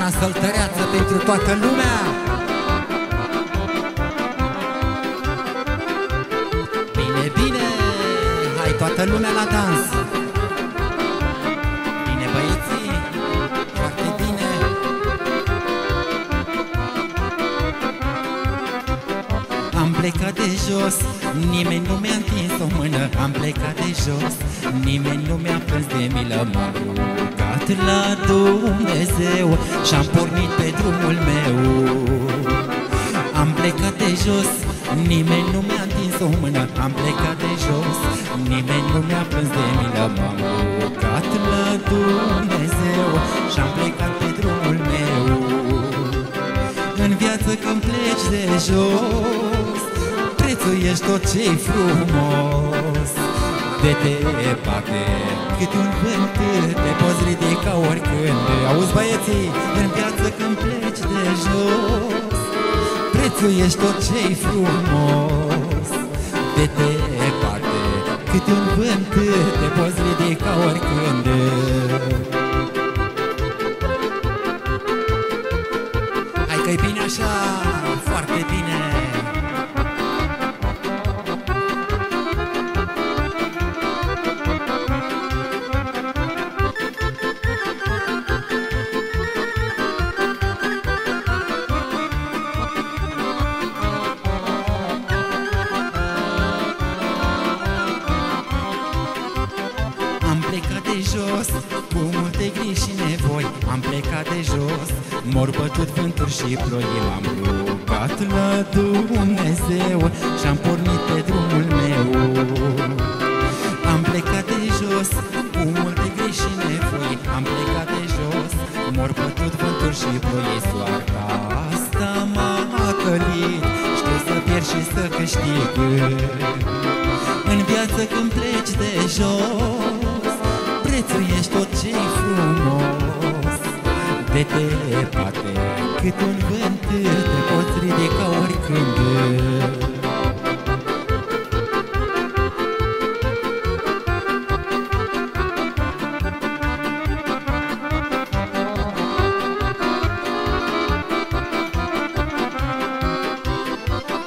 Ana Săltăreață pentru toată lumea. Bine, bine, hai toată lumea la dans. Bine băieții, foarte bine. Am plecat de jos, nimeni nu mi-a întins o mână. Am plecat de jos, nimeni nu mi-a plâns de milă. M-am rugat la Dumnezeu și-am pornit pe drumul meu. Am plecat de jos, nimeni nu mi-a întins o mână. Am plecat de jos, nimeni nu mi-a plâns de milă. M-am rugat la Dumnezeu și-am plecat pe drumul meu. În viață când pleci de jos, prețuiești tot ce-i frumos. De departe, cât un vânt te poți ridica oricând. Auzi băieții, în viață când pleci de jos, prețuiești tot ce-i frumos. De departe, cât un vânt te poți ridica oricând. Hai că-i bine așa, foarte bine. Am plecat de jos, cu multe griji și nevoi. Am plecat de jos, m-au bătut vânturi și ploi. M-am rugat la Dumnezeu și-am pornit pe drumul meu. Am plecat de jos, cu multe griji și nevoi. Am plecat de jos, m-au bătut vânturi și ploi. Soarta asta m-a călit, știu să pierd și să câștig. În viață când pleci de jos, prețuiești tot ce-i frumos. De departe, cât un vânt te poți ridica oricând.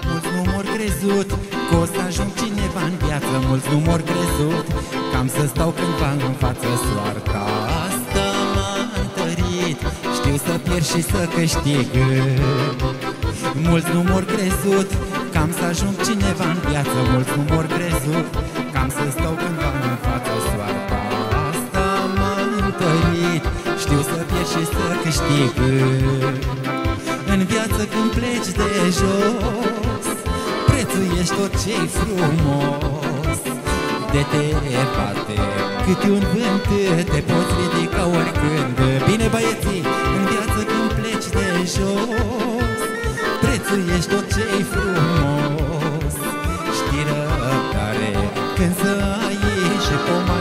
Mulți nu m-au crezut că o să ajung cineva în viață. Mulți nu m-au crezut că am să stau cândva în față. Soarta asta m-a întărit, știu să pierd și să câștig. Mulți nu m-au crezut că am să ajung cineva în viață. Mulți nu m-au crezut că am să stau cândva în față. Soarta asta m-a întărit, știu să pierd și să câștig. În viață când pleci de jos, prețuiești tot ce-i frumos. De departe, câte un vânt te poți ridica oricând. Bine băieții, în viață când pleci de jos, prețuiești tot ce-i frumos. Știi răbdare când să ai și pomare.